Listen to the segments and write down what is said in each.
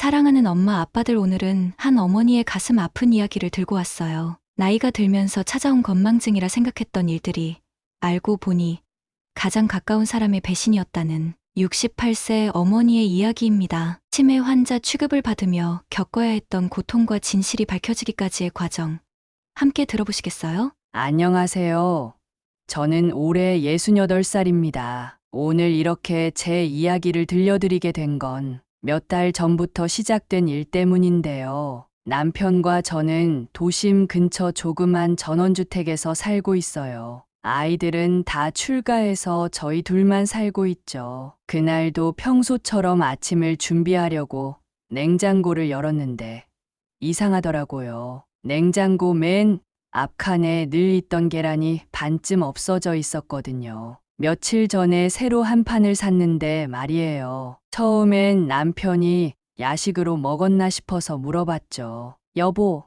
사랑하는 엄마, 아빠들, 오늘은 한 어머니의 가슴 아픈 이야기를 들고 왔어요. 나이가 들면서 찾아온 건망증이라 생각했던 일들이 알고 보니 가장 가까운 사람의 배신이었다는 68세 어머니의 이야기입니다. 치매 환자 취급을 받으며 겪어야 했던 고통과 진실이 밝혀지기까지의 과정. 함께 들어보시겠어요? 안녕하세요. 저는 올해 68살입니다. 오늘 이렇게 제 이야기를 들려드리게 된 건 몇 달 전부터 시작된 일 때문인데요. 남편과 저는 도심 근처 조그만 전원주택에서 살고 있어요. 아이들은 다 출가해서 저희 둘만 살고 있죠. 그날도 평소처럼 아침을 준비하려고 냉장고를 열었는데 이상하더라고요. 냉장고 맨 앞칸에 늘 있던 계란이 반쯤 없어져 있었거든요. 며칠 전에 새로 한 판을 샀는데 말이에요. 처음엔 남편이 야식으로 먹었나 싶어서 물어봤죠. 여보,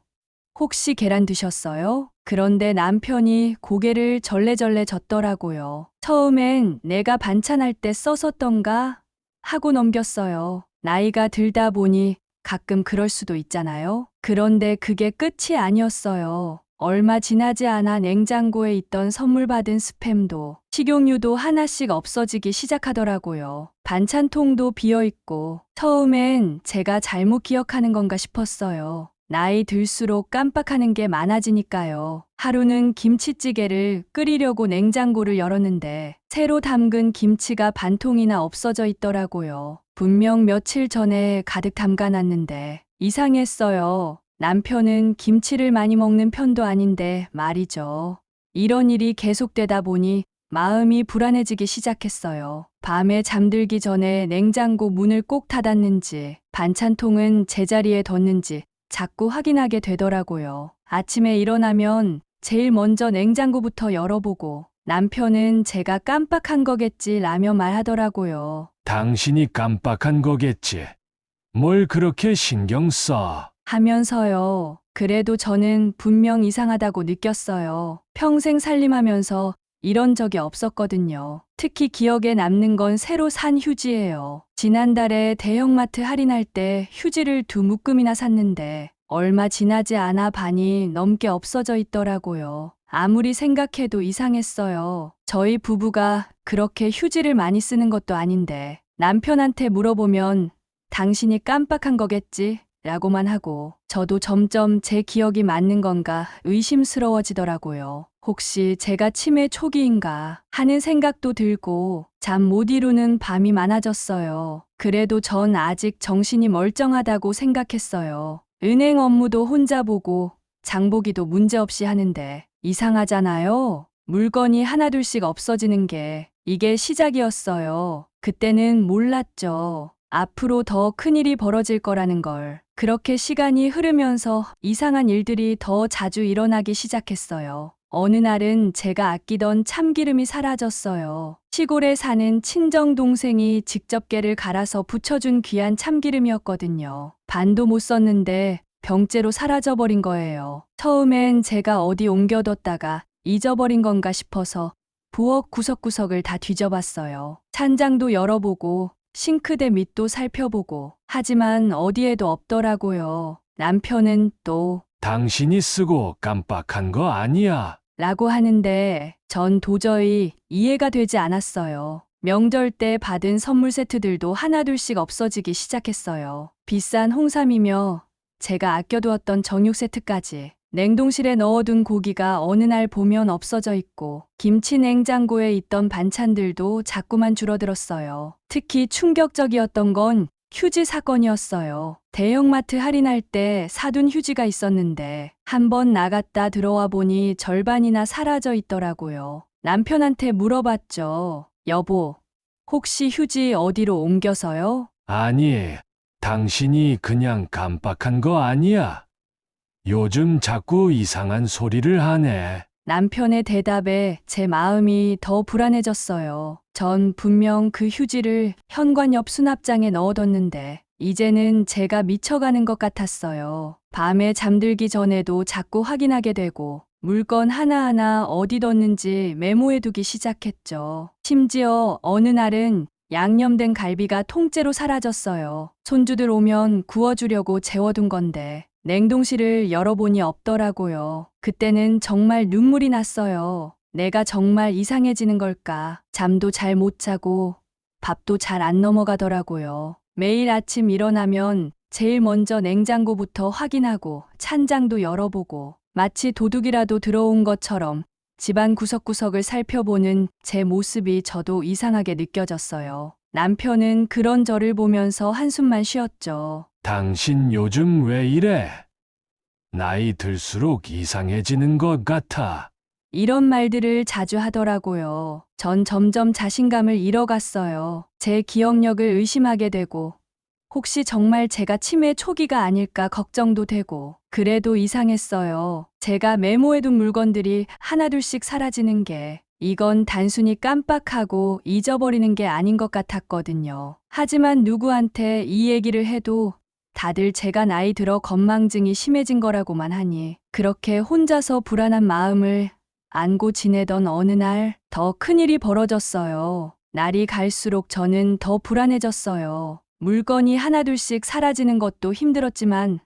혹시 계란 드셨어요? 그런데 남편이 고개를 절레절레 젓더라고요. 처음엔 내가 반찬할 때 썼었던가 하고 넘겼어요. 나이가 들다 보니 가끔 그럴 수도 있잖아요. 그런데 그게 끝이 아니었어요. 얼마 지나지 않아 냉장고에 있던 선물 받은 스팸도 식용유도 하나씩 없어지기 시작하더라고요. 반찬통도 비어있고 처음엔 제가 잘못 기억하는 건가 싶었어요. 나이 들수록 깜빡하는 게 많아지니까요. 하루는 김치찌개를 끓이려고 냉장고를 열었는데 새로 담근 김치가 반통이나 없어져 있더라고요. 분명 며칠 전에 가득 담가놨는데 이상했어요. 남편은 김치를 많이 먹는 편도 아닌데 말이죠. 이런 일이 계속되다 보니 마음이 불안해지기 시작했어요. 밤에 잠들기 전에 냉장고 문을 꼭 닫았는지 반찬통은 제자리에 뒀는지 자꾸 확인하게 되더라고요. 아침에 일어나면 제일 먼저 냉장고부터 열어보고 남편은 제가 깜빡한 거겠지 라며 말하더라고요. 당신이 깜빡한 거겠지. 뭘 그렇게 신경 써? 하면서요. 그래도 저는 분명 이상하다고 느꼈어요. 평생 살림하면서 이런 적이 없었거든요. 특히 기억에 남는 건 새로 산 휴지예요. 지난달에 대형마트 할인할 때 휴지를 2묶음이나 샀는데 얼마 지나지 않아 반이 넘게 없어져 있더라고요. 아무리 생각해도 이상했어요. 저희 부부가 그렇게 휴지를 많이 쓰는 것도 아닌데 남편한테 물어보면 당신이 깜빡한 거겠지? 라고만 하고 저도 점점 제 기억이 맞는 건가 의심스러워지더라고요. 혹시 제가 치매 초기인가 하는 생각도 들고 잠 못 이루는 밤이 많아졌어요. 그래도 전 아직 정신이 멀쩡하다고 생각했어요. 은행 업무도 혼자 보고 장보기도 문제없이 하는데 이상하잖아요. 물건이 하나둘씩 없어지는 게 이게 시작이었어요. 그때는 몰랐죠. 앞으로 더 큰일이 벌어질 거라는 걸. 그렇게 시간이 흐르면서 이상한 일들이 더 자주 일어나기 시작했어요. 어느 날은 제가 아끼던 참기름이 사라졌어요. 시골에 사는 친정 동생이 직접 깨를 갈아서 부쳐준 귀한 참기름이었거든요. 반도 못 썼는데 병째로 사라져버린 거예요. 처음엔 제가 어디 옮겨뒀다가 잊어버린 건가 싶어서 부엌 구석구석을 다 뒤져봤어요. 찬장도 열어보고 싱크대 밑도 살펴보고 하지만 어디에도 없더라고요. 남편은 또 당신이 쓰고 깜빡한 거 아니야. 라고 하는데 전 도저히 이해가 되지 않았어요. 명절 때 받은 선물 세트들도 하나둘씩 없어지기 시작했어요. 비싼 홍삼이며 제가 아껴두었던 정육 세트까지. 냉동실에 넣어둔 고기가 어느 날 보면 없어져 있고 김치 냉장고에 있던 반찬들도 자꾸만 줄어들었어요. 특히 충격적이었던 건 휴지 사건이었어요. 대형마트 할인할 때 사둔 휴지가 있었는데 한번 나갔다 들어와 보니 절반이나 사라져 있더라고요. 남편한테 물어봤죠. 여보, 혹시 휴지 어디로 옮겨서요? 아니, 당신이 그냥 깜빡한 거 아니야. 요즘 자꾸 이상한 소리를 하네. 남편의 대답에 제 마음이 더 불안해졌어요. 전 분명 그 휴지를 현관 옆 수납장에 넣어뒀는데 이제는 제가 미쳐가는 것 같았어요. 밤에 잠들기 전에도 자꾸 확인하게 되고 물건 하나하나 어디 뒀는지 메모해두기 시작했죠. 심지어 어느 날은 양념된 갈비가 통째로 사라졌어요. 손주들 오면 구워주려고 재워둔 건데 냉동실을 열어보니 없더라고요. 그때는 정말 눈물이 났어요. 내가 정말 이상해지는 걸까? 잠도 잘 못 자고 밥도 잘 안 넘어가더라고요. 매일 아침 일어나면 제일 먼저 냉장고부터 확인하고 찬장도 열어보고 마치 도둑이라도 들어온 것처럼 집안 구석구석을 살펴보는 제 모습이 저도 이상하게 느껴졌어요. 남편은 그런 저를 보면서 한숨만 쉬었죠. 당신 요즘 왜 이래? 나이 들수록 이상해지는 것 같아. 이런 말들을 자주 하더라고요. 전 점점 자신감을 잃어갔어요. 제 기억력을 의심하게 되고 혹시 정말 제가 치매 초기가 아닐까 걱정도 되고 그래도 이상했어요. 제가 메모해둔 물건들이 하나둘씩 사라지는 게 이건 단순히 깜빡하고 잊어버리는 게 아닌 것 같았거든요. 하지만 누구한테 이 얘기를 해도 다들 제가 나이 들어 건망증이 심해진 거라고만 하니 그렇게 혼자서 불안한 마음을 안고 지내던 어느 날 더 큰일이 벌어졌어요. 날이 갈수록 저는 더 불안해졌어요. 물건이 하나둘씩 사라지는 것도 힘들었지만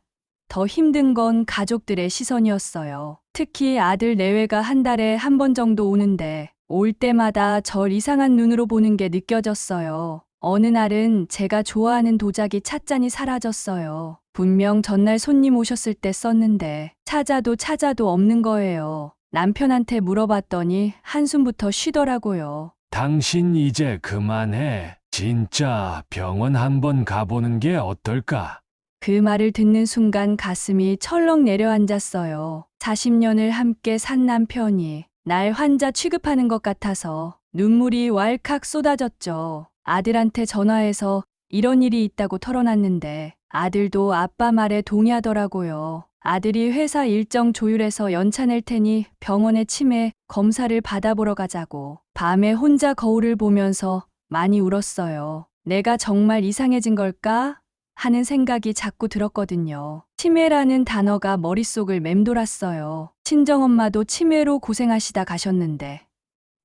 더 힘든 건 가족들의 시선이었어요. 특히 아들 내외가 한 달에 한 번 정도 오는데 올 때마다 절 이상한 눈으로 보는 게 느껴졌어요. 어느 날은 제가 좋아하는 도자기 찻잔이 사라졌어요. 분명 전날 손님 오셨을 때 썼는데 찾아도 없는 거예요. 남편한테 물어봤더니 한숨부터 쉬더라고요. 당신 이제 그만해. 진짜 병원 한번 가보는 게 어떨까? 그 말을 듣는 순간 가슴이 철렁 내려앉았어요. 40년을 함께 산 남편이 날 환자 취급하는 것 같아서 눈물이 왈칵 쏟아졌죠. 아들한테 전화해서 이런 일이 있다고 털어놨는데 아들도 아빠 말에 동의하더라고요. 아들이 회사 일정 조율해서 연차 낼 테니 병원에 치매 검사를 받아보러 가자고. 밤에 혼자 거울을 보면서 많이 울었어요. 내가 정말 이상해진 걸까? 하는 생각이 자꾸 들었거든요. 치매라는 단어가 머릿속을 맴돌았어요. 친정엄마도 치매로 고생하시다 가셨는데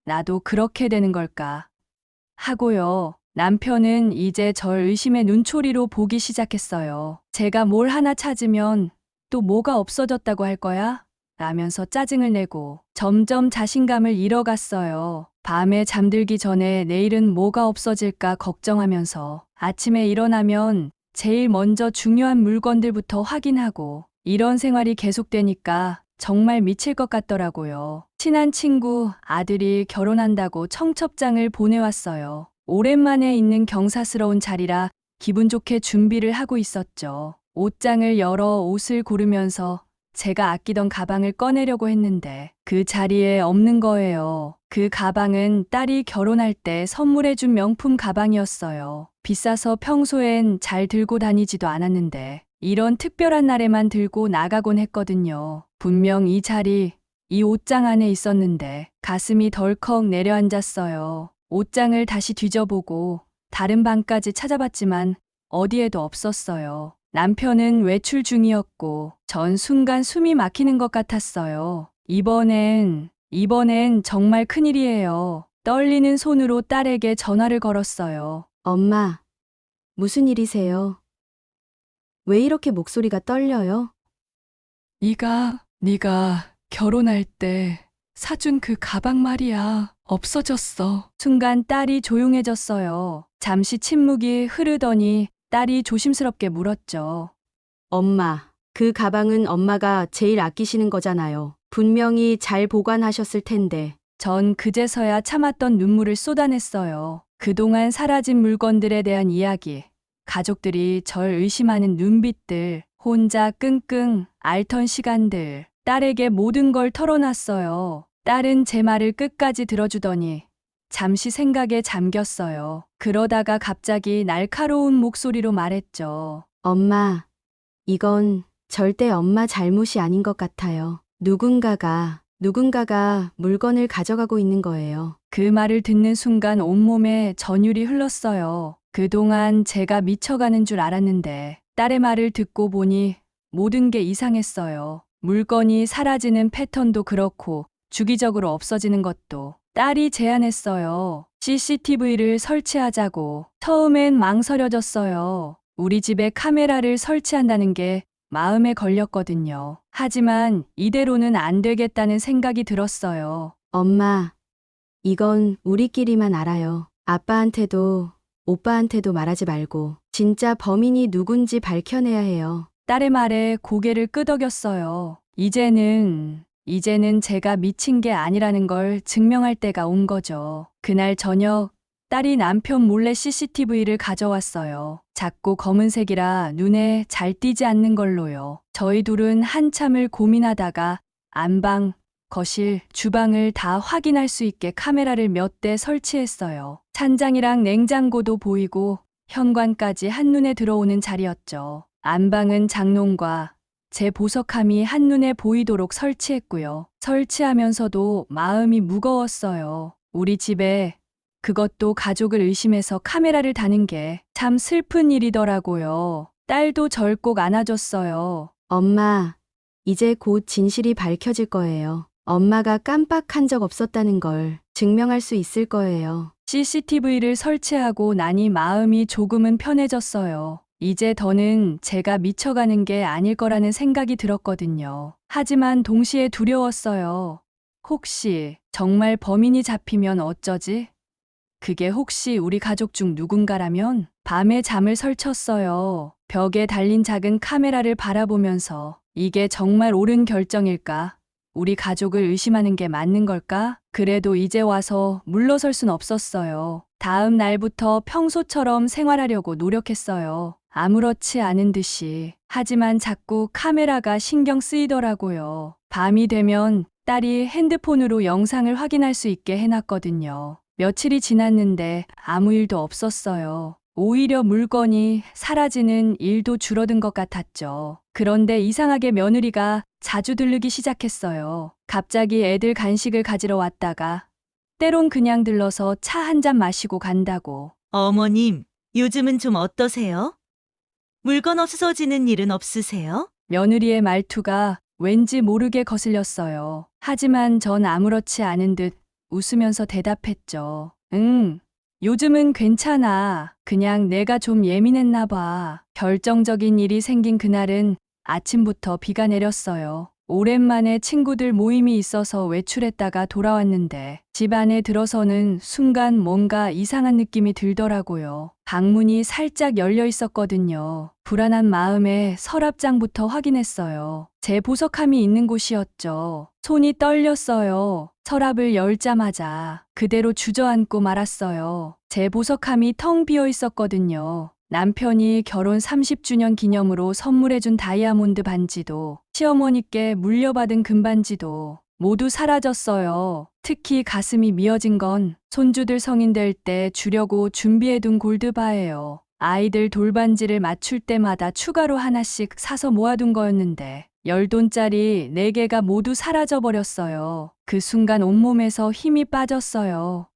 나도 그렇게 되는 걸까? 하고요. 남편은 이제 절 의심의 눈초리로 보기 시작했어요. 제가 뭘 하나 찾으면 또 뭐가 없어졌다고 할 거야? 라면서 짜증을 내고 점점 자신감을 잃어갔어요. 밤에 잠들기 전에 내일은 뭐가 없어질까 걱정하면서 아침에 일어나면 제일 먼저 중요한 물건들부터 확인하고 이런 생활이 계속되니까 정말 미칠 것 같더라고요. 친한 친구 아들이 결혼한다고 청첩장을 보내왔어요. 오랜만에 있는 경사스러운 자리라 기분 좋게 준비를 하고 있었죠. 옷장을 열어 옷을 고르면서 제가 아끼던 가방을 꺼내려고 했는데 그 자리에 없는 거예요. 그 가방은 딸이 결혼할 때 선물해준 명품 가방이었어요. 비싸서 평소엔 잘 들고 다니지도 않았는데 이런 특별한 날에만 들고 나가곤 했거든요. 분명 이 옷장 안에 있었는데 가슴이 덜컥 내려앉았어요. 옷장을 다시 뒤져보고 다른 방까지 찾아봤지만 어디에도 없었어요. 남편은 외출 중이었고 전 순간 숨이 막히는 것 같았어요. 이번엔 정말 큰일이에요. 떨리는 손으로 딸에게 전화를 걸었어요. 엄마, 무슨 일이세요? 왜 이렇게 목소리가 떨려요? 네가 결혼할 때 사준 그 가방 말이야. 없어졌어. 순간 딸이 조용해졌어요. 잠시 침묵이 흐르더니 딸이 조심스럽게 물었죠. 엄마, 그 가방은 엄마가 제일 아끼시는 거잖아요. 분명히 잘 보관하셨을 텐데. 전 그제서야 참았던 눈물을 쏟아냈어요. 그동안 사라진 물건들에 대한 이야기, 가족들이 절 의심하는 눈빛들, 혼자 끙끙 앓던 시간들, 딸에게 모든 걸 털어놨어요. 딸은 제 말을 끝까지 들어주더니 잠시 생각에 잠겼어요. 그러다가 갑자기 날카로운 목소리로 말했죠. 엄마, 이건 절대 엄마 잘못이 아닌 것 같아요. 누군가가 물건을 가져가고 있는 거예요. 그 말을 듣는 순간 온몸에 전율이 흘렀어요. 그동안 제가 미쳐가는 줄 알았는데 딸의 말을 듣고 보니 모든 게 이상했어요. 물건이 사라지는 패턴도 그렇고 주기적으로 없어지는 것도 딸이 제안했어요. CCTV를 설치하자고. 처음엔 망설여졌어요. 우리 집에 카메라를 설치한다는 게 마음에 걸렸거든요. 하지만 이대로는 안 되겠다는 생각이 들었어요. 엄마, 이건 우리끼리만 알아요. 아빠한테도 오빠한테도 말하지 말고 진짜 범인이 누군지 밝혀내야 해요. 딸의 말에 고개를 끄덕였어요. 이제는 제가 미친 게 아니라는 걸 증명할 때가 온 거죠. 그날 저녁, 딸이 남편 몰래 CCTV를 가져왔어요. 작고 검은색이라 눈에 잘 띄지 않는 걸로요. 저희 둘은 한참을 고민하다가 안방, 거실, 주방을 다 확인할 수 있게 카메라를 몇 대 설치했어요. 찬장이랑 냉장고도 보이고 현관까지 한눈에 들어오는 자리였죠. 안방은 장롱과 제 보석함이 한눈에 보이도록 설치했고요. 설치하면서도 마음이 무거웠어요. 우리 집에 그것도 가족을 의심해서 카메라를 다는 게 참 슬픈 일이더라고요. 딸도 절 꼭 안아줬어요. 엄마, 이제 곧 진실이 밝혀질 거예요. 엄마가 깜빡한 적 없었다는 걸 증명할 수 있을 거예요. CCTV를 설치하고 나니 마음이 조금은 편해졌어요. 이제 더는 제가 미쳐가는 게 아닐 거라는 생각이 들었거든요. 하지만 동시에 두려웠어요. 혹시 정말 범인이 잡히면 어쩌지? 그게 혹시 우리 가족 중 누군가라면? 밤에 잠을 설쳤어요. 벽에 달린 작은 카메라를 바라보면서 이게 정말 옳은 결정일까? 우리 가족을 의심하는 게 맞는 걸까? 그래도 이제 와서 물러설 순 없었어요. 다음 날부터 평소처럼 생활하려고 노력했어요. 아무렇지 않은 듯이. 하지만 자꾸 카메라가 신경 쓰이더라고요. 밤이 되면 딸이 핸드폰으로 영상을 확인할 수 있게 해놨거든요. 며칠이 지났는데 아무 일도 없었어요. 오히려 물건이 사라지는 일도 줄어든 것 같았죠. 그런데 이상하게 며느리가 자주 들르기 시작했어요. 갑자기 애들 간식을 가지러 왔다가 때론 그냥 들러서 차 한 잔 마시고 간다고. 어머님, 요즘은 좀 어떠세요? 물건 없어지는 일은 없으세요? 며느리의 말투가 왠지 모르게 거슬렸어요. 하지만 전 아무렇지 않은 듯 웃으면서 대답했죠. 응, 요즘은 괜찮아. 그냥 내가 좀 예민했나 봐. 결정적인 일이 생긴 그날은 아침부터 비가 내렸어요. 오랜만에 친구들 모임이 있어서 외출했다가 돌아왔는데 집 안에 들어서는 순간 뭔가 이상한 느낌이 들더라고요. 방문이 살짝 열려 있었거든요. 불안한 마음에 서랍장부터 확인했어요. 제 보석함이 있는 곳이었죠. 손이 떨렸어요. 서랍을 열자마자 그대로 주저앉고 말았어요. 제 보석함이 텅 비어 있었거든요. 남편이 결혼 30주년 기념으로 선물해준 다이아몬드 반지도, 시어머니께 물려받은 금반지도 모두 사라졌어요. 특히 가슴이 미어진 건 손주들 성인 될 때 주려고 준비해둔 골드바예요. 아이들 돌반지를 맞출 때마다 추가로 하나씩 사서 모아둔 거였는데 10돈짜리 4개가 모두 사라져버렸어요. 그 순간 온몸에서 힘이 빠졌어요.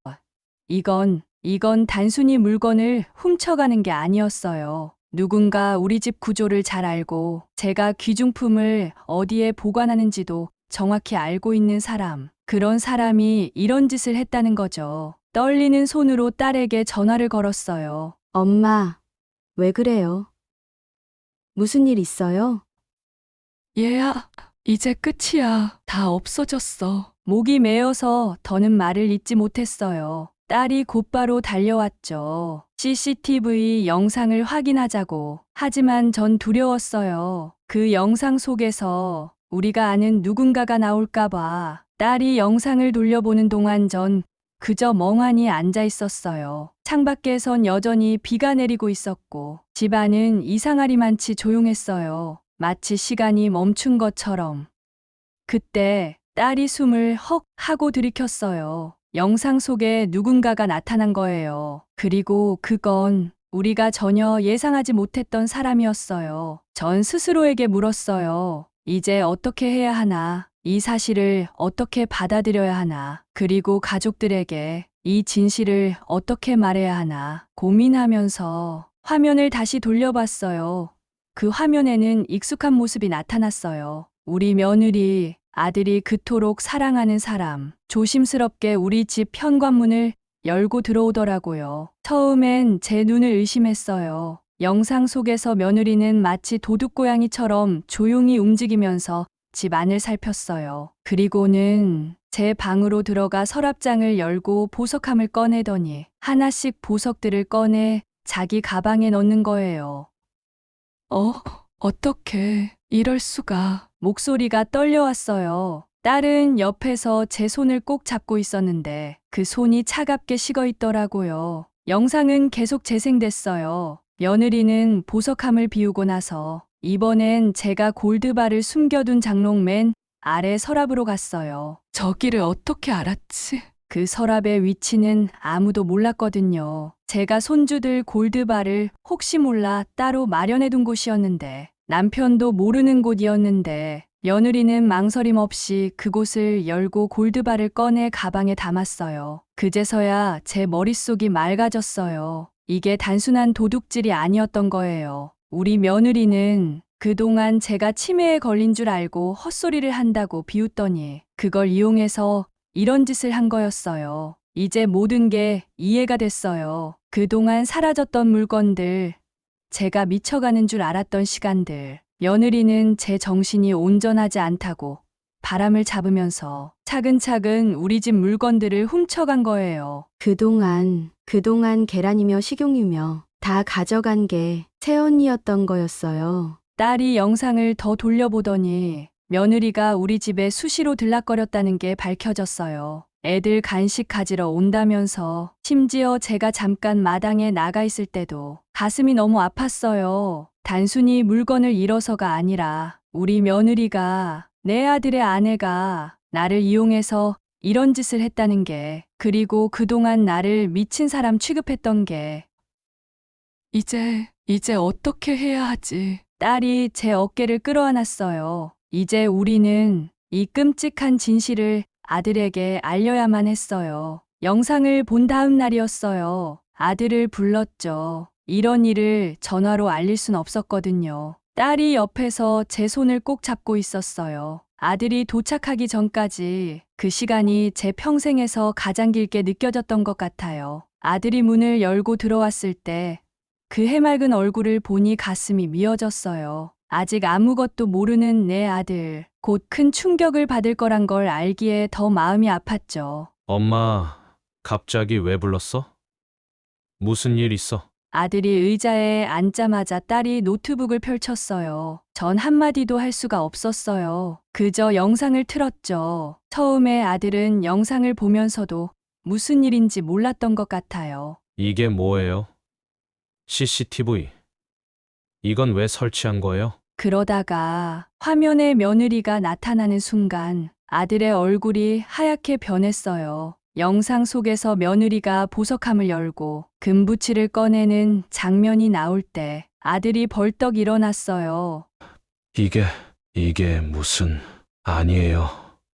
이건 단순히 물건을 훔쳐가는 게 아니었어요. 누군가 우리 집 구조를 잘 알고 제가 귀중품을 어디에 보관하는지도 정확히 알고 있는 사람. 그런 사람이 이런 짓을 했다는 거죠. 떨리는 손으로 딸에게 전화를 걸었어요. 엄마, 왜 그래요? 무슨 일 있어요? 얘야, 이제 끝이야. 다 없어졌어. 목이 메어서 더는 말을 잇지 못했어요. 딸이 곧바로 달려왔죠. CCTV 영상을 확인하자고. 하지만 전 두려웠어요. 그 영상 속에서 우리가 아는 누군가가 나올까봐. 딸이 영상을 돌려보는 동안 전 그저 멍하니 앉아 있었어요. 창밖에선 여전히 비가 내리고 있었고 집안은 이상하리만치 조용했어요. 마치 시간이 멈춘 것처럼. 그때 딸이 숨을 헉 하고 들이켰어요. 영상 속에 누군가가 나타난 거예요. 그리고 그건 우리가 전혀 예상하지 못했던 사람이었어요. 전 스스로에게 물었어요. 이제 어떻게 해야 하나? 이 사실을 어떻게 받아들여야 하나? 그리고 가족들에게 이 진실을 어떻게 말해야 하나? 고민하면서 화면을 다시 돌려봤어요. 그 화면에는 익숙한 모습이 나타났어요. 우리 며느리, 아들이 그토록 사랑하는 사람. 조심스럽게 우리 집 현관문을 열고 들어오더라고요. 처음엔 제 눈을 의심했어요. 영상 속에서 며느리는 마치 도둑고양이처럼 조용히 움직이면서 집 안을 살폈어요. 그리고는 제 방으로 들어가 서랍장을 열고 보석함을 꺼내더니 하나씩 보석들을 꺼내 자기 가방에 넣는 거예요. 어떻게 이럴 수가. 목소리가 떨려왔어요. 딸은 옆에서 제 손을 꼭 잡고 있었는데 그 손이 차갑게 식어 있더라고요. 영상은 계속 재생됐어요. 며느리는 보석함을 비우고 나서 이번엔 제가 골드바를 숨겨둔 장롱 맨 아래 서랍으로 갔어요. 저기를 어떻게 알았지? 그 서랍의 위치는 아무도 몰랐거든요. 제가 손주들 골드바를 혹시 몰라 따로 마련해둔 곳이었는데 남편도 모르는 곳이었는데 며느리는 망설임 없이 그곳을 열고 골드바를 꺼내 가방에 담았어요. 그제서야 제 머릿속이 맑아졌어요. 이게 단순한 도둑질이 아니었던 거예요. 우리 며느리는 그동안 제가 치매에 걸린 줄 알고 헛소리를 한다고 비웃더니 그걸 이용해서 이런 짓을 한 거였어요. 이제 모든 게 이해가 됐어요. 그동안 사라졌던 물건들, 제가 미쳐가는 줄 알았던 시간들, 며느리는 제 정신이 온전하지 않다고 바람을 잡으면서 차근차근 우리 집 물건들을 훔쳐간 거예요. 그동안 계란이며 식용유며 다 가져간 게 새언니였던 거였어요. 딸이 영상을 더 돌려보더니 며느리가 우리 집에 수시로 들락거렸다는 게 밝혀졌어요. 애들 간식 가지러 온다면서 심지어 제가 잠깐 마당에 나가 있을 때도 가슴이 너무 아팠어요. 단순히 물건을 잃어서가 아니라 우리 며느리가 내 아들의 아내가 나를 이용해서 이런 짓을 했다는 게, 그리고 그동안 나를 미친 사람 취급했던 게. 이제 어떻게 해야 하지? 딸이 제 어깨를 끌어안았어요. 이제 우리는 이 끔찍한 진실을 아들에게 알려야만 했어요. 영상을 본 다음 날이었어요. 아들을 불렀죠. 이런 일을 전화로 알릴 순 없었거든요. 딸이 옆에서 제 손을 꼭 잡고 있었어요. 아들이 도착하기 전까지 그 시간이 제 평생에서 가장 길게 느껴졌던 것 같아요. 아들이 문을 열고 들어왔을 때 그 해맑은 얼굴을 보니 가슴이 미어졌어요. 아직 아무것도 모르는 내 아들, 곧 큰 충격을 받을 거란 걸 알기에 더 마음이 아팠죠. 엄마, 갑자기 왜 불렀어? 무슨 일 있어? 아들이 의자에 앉자마자 딸이 노트북을 펼쳤어요. 전 한마디도 할 수가 없었어요. 그저 영상을 틀었죠. 처음에 아들은 영상을 보면서도 무슨 일인지 몰랐던 것 같아요. 이게 뭐예요? CCTV. 이건 왜 설치한 거예요? 그러다가 화면에 며느리가 나타나는 순간 아들의 얼굴이 하얗게 변했어요. 영상 속에서 며느리가 보석함을 열고 금부치를 꺼내는 장면이 나올 때 아들이 벌떡 일어났어요. 이게 무슨... 아니에요.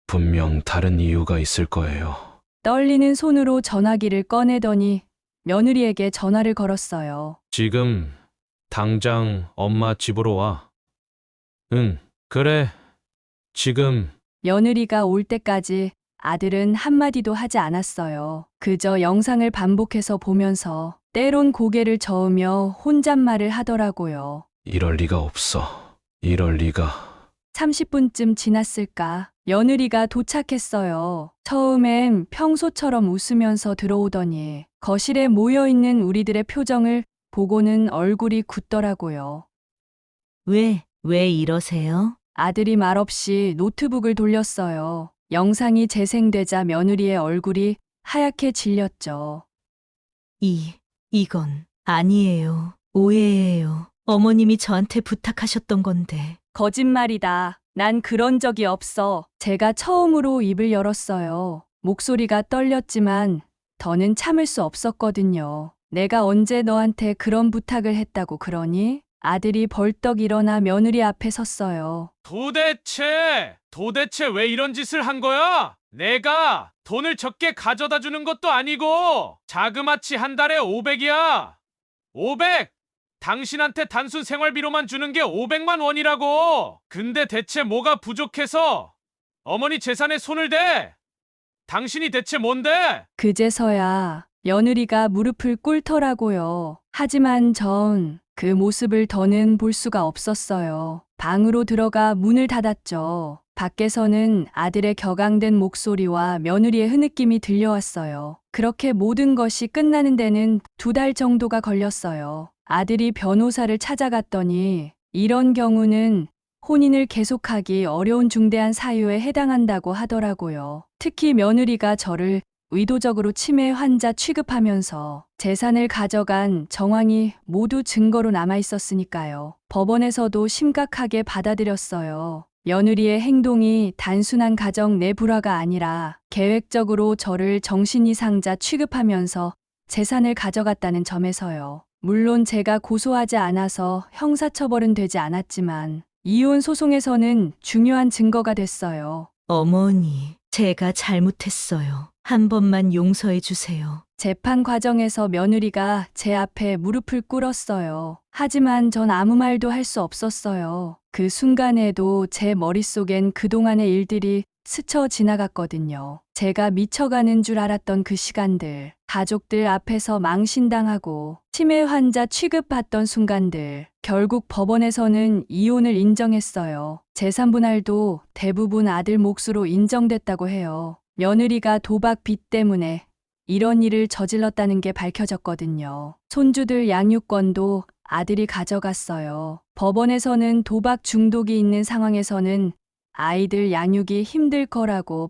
분명 다른 이유가 있을 거예요. 떨리는 손으로 전화기를 꺼내더니 며느리에게 전화를 걸었어요. 지금 당장 엄마 집으로 와. 응, 그래. 지금. 며느리가 올 때까지 아들은 한마디도 하지 않았어요. 그저 영상을 반복해서 보면서 때론 고개를 저으며 혼잣말을 하더라고요. 이럴 리가 없어. 이럴 리가. 30분쯤 지났을까? 며느리가 도착했어요. 처음엔 평소처럼 웃으면서 들어오더니 거실에 모여있는 우리들의 표정을 보고는 얼굴이 굳더라고요. 왜 이러세요? 아들이 말없이 노트북을 돌렸어요. 영상이 재생되자 며느리의 얼굴이 하얗게 질렸죠. 이건 아니에요. 오해예요. 어머님이 저한테 부탁하셨던 건데. 거짓말이다. 난 그런 적이 없어. 제가 처음으로 입을 열었어요. 목소리가 떨렸지만 더는 참을 수 없었거든요. 내가 언제 너한테 그런 부탁을 했다고 그러니? 아들이 벌떡 일어나 며느리 앞에 섰어요. 도대체 왜 이런 짓을 한 거야? 내가 돈을 적게 가져다 주는 것도 아니고 자그마치 한 달에 500이야. 500! 당신한테 단순 생활비로만 주는 게 500만 원이라고. 근데 대체 뭐가 부족해서 어머니 재산에 손을 대? 당신이 대체 뭔데? 그제서야 며느리가 무릎을 꿇더라고요. 하지만 전 그 모습을 더는 볼 수가 없었어요. 방으로 들어가 문을 닫았죠. 밖에서는 아들의 격앙된 목소리와 며느리의 흐느낌이 들려왔어요. 그렇게 모든 것이 끝나는 데는 2달 정도가 걸렸어요. 아들이 변호사를 찾아갔더니 이런 경우는 혼인을 계속하기 어려운 중대한 사유에 해당한다고 하더라고요. 특히 며느리가 저를 의도적으로 치매 환자 취급하면서 재산을 가져간 정황이 모두 증거로 남아 있었으니까요. 법원에서도 심각하게 받아들였어요. 며느리의 행동이 단순한 가정 내 불화가 아니라 계획적으로 저를 정신이상자 취급하면서 재산을 가져갔다는 점에서요. 물론 제가 고소하지 않아서 형사처벌은 되지 않았지만 이혼 소송에서는 중요한 증거가 됐어요. 어머니, 제가 잘못했어요. 한 번만 용서해 주세요. 재판 과정에서 며느리가 제 앞에 무릎을 꿇었어요. 하지만 전 아무 말도 할 수 없었어요. 그 순간에도 제 머릿속엔 그동안의 일들이 스쳐 지나갔거든요. 제가 미쳐가는 줄 알았던 그 시간들, 가족들 앞에서 망신당하고 치매 환자 취급받던 순간들, 결국 법원에서는 이혼을 인정했어요. 재산 분할도 대부분 아들 몫으로 인정됐다고 해요. 며느리가 도박 빚 때문에 이런 일을 저질렀다는 게 밝혀졌거든요. 손주들 양육권도 아들이 가져갔어요. 법원에서는 도박 중독이 있는 상황에서는 아이들 양육이 힘들 거라고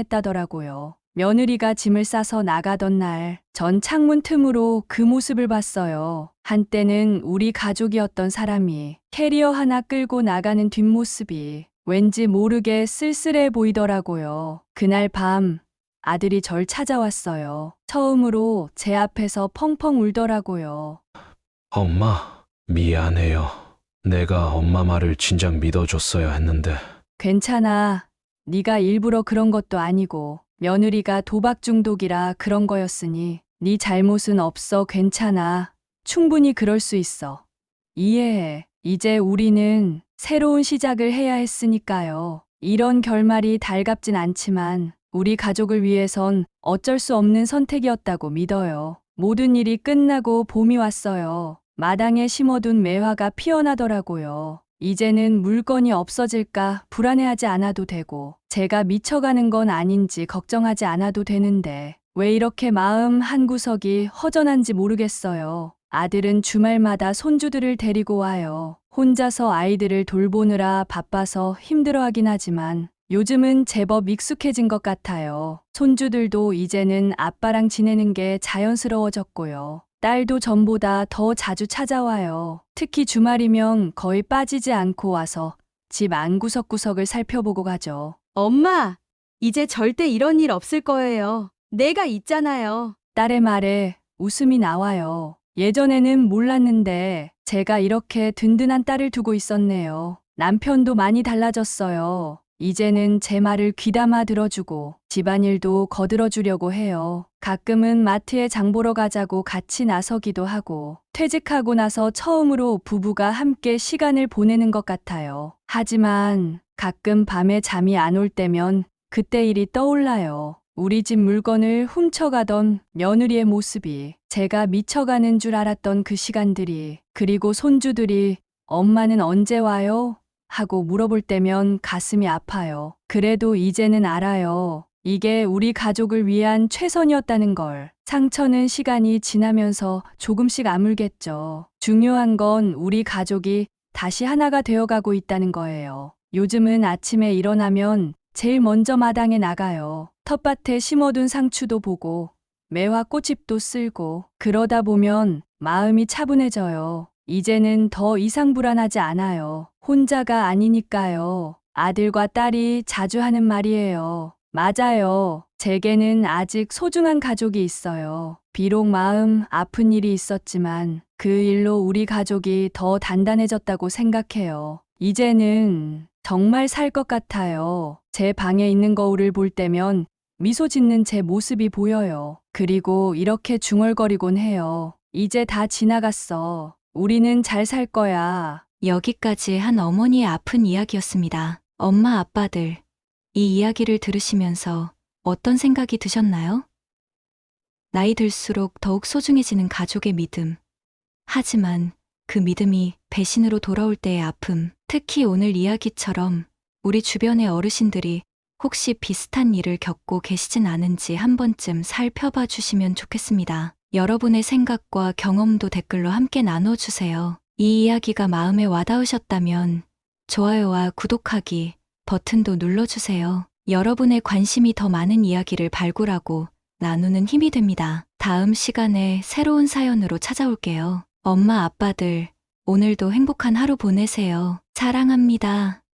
판단했다더라고요. 며느리가 짐을 싸서 나가던 날, 전 창문 틈으로 그 모습을 봤어요. 한때는 우리 가족이었던 사람이 캐리어 하나 끌고 나가는 뒷모습이 왠지 모르게 쓸쓸해 보이더라고요. 그날 밤 아들이 절 찾아왔어요. 처음으로 제 앞에서 펑펑 울더라고요. 엄마, 미안해요. 내가 엄마 말을 진작 믿어줬어야 했는데. 괜찮아. 네가 일부러 그런 것도 아니고 며느리가 도박 중독이라 그런 거였으니 네 잘못은 없어. 괜찮아. 충분히 그럴 수 있어. 이해해. 이제 우리는 새로운 시작을 해야 했으니까요. 이런 결말이 달갑진 않지만 우리 가족을 위해선 어쩔 수 없는 선택이었다고 믿어요. 모든 일이 끝나고 봄이 왔어요. 마당에 심어둔 매화가 피어나더라고요. 이제는 물건이 없어질까 불안해하지 않아도 되고 제가 미쳐가는 건 아닌지 걱정하지 않아도 되는데 왜 이렇게 마음 한구석이 허전한지 모르겠어요. 아들은 주말마다 손주들을 데리고 와요. 혼자서 아이들을 돌보느라 바빠서 힘들어하긴 하지만 요즘은 제법 익숙해진 것 같아요. 손주들도 이제는 아빠랑 지내는 게 자연스러워졌고요. 딸도 전보다 더 자주 찾아와요. 특히 주말이면 거의 빠지지 않고 와서 집 안구석구석을 살펴보고 가죠. 엄마, 이제 절대 이런 일 없을 거예요. 내가 있잖아요. 딸의 말에 웃음이 나와요. 예전에는 몰랐는데 제가 이렇게 든든한 딸을 두고 있었네요. 남편도 많이 달라졌어요. 이제는 제 말을 귀담아 들어주고 집안일도 거들어주려고 해요. 가끔은 마트에 장 보러 가자고 같이 나서기도 하고 퇴직하고 나서 처음으로 부부가 함께 시간을 보내는 것 같아요. 하지만 가끔 밤에 잠이 안 올 때면 그때 일이 떠올라요. 우리 집 물건을 훔쳐가던 며느리의 모습이, 제가 미쳐가는 줄 알았던 그 시간들이, 그리고 손주들이 엄마는 언제 와요? 하고 물어볼 때면 가슴이 아파요. 그래도 이제는 알아요. 이게 우리 가족을 위한 최선이었다는 걸. 상처는 시간이 지나면서 조금씩 아물겠죠. 중요한 건 우리 가족이 다시 하나가 되어가고 있다는 거예요. 요즘은 아침에 일어나면 제일 먼저 마당에 나가요. 텃밭에 심어둔 상추도 보고 매화 꽃잎도 쓸고 그러다 보면 마음이 차분해져요. 이제는 더 이상 불안하지 않아요. 혼자가 아니니까요. 아들과 딸이 자주 하는 말이에요. 맞아요. 제게는 아직 소중한 가족이 있어요. 비록 마음 아픈 일이 있었지만 그 일로 우리 가족이 더 단단해졌다고 생각해요. 이제는 정말 살 것 같아요. 제 방에 있는 거울을 볼 때면 미소 짓는 제 모습이 보여요. 그리고 이렇게 중얼거리곤 해요. 이제 다 지나갔어. 우리는 잘 살 거야. 여기까지 한 어머니의 아픈 이야기였습니다. 엄마, 아빠들, 이 이야기를 들으시면서 어떤 생각이 드셨나요? 나이 들수록 더욱 소중해지는 가족의 믿음. 하지만 그 믿음이 배신으로 돌아올 때의 아픔, 특히 오늘 이야기처럼 우리 주변의 어르신들이 혹시 비슷한 일을 겪고 계시진 않은지 한 번쯤 살펴봐 주시면 좋겠습니다. 여러분의 생각과 경험도 댓글로 함께 나눠주세요. 이 이야기가 마음에 와닿으셨다면 좋아요와 구독하기 버튼도 눌러주세요. 여러분의 관심이 더 많은 이야기를 발굴하고 나누는 힘이 됩니다. 다음 시간에 새로운 사연으로 찾아올게요. 엄마, 아빠들, 오늘도 행복한 하루 보내세요. 사랑합니다.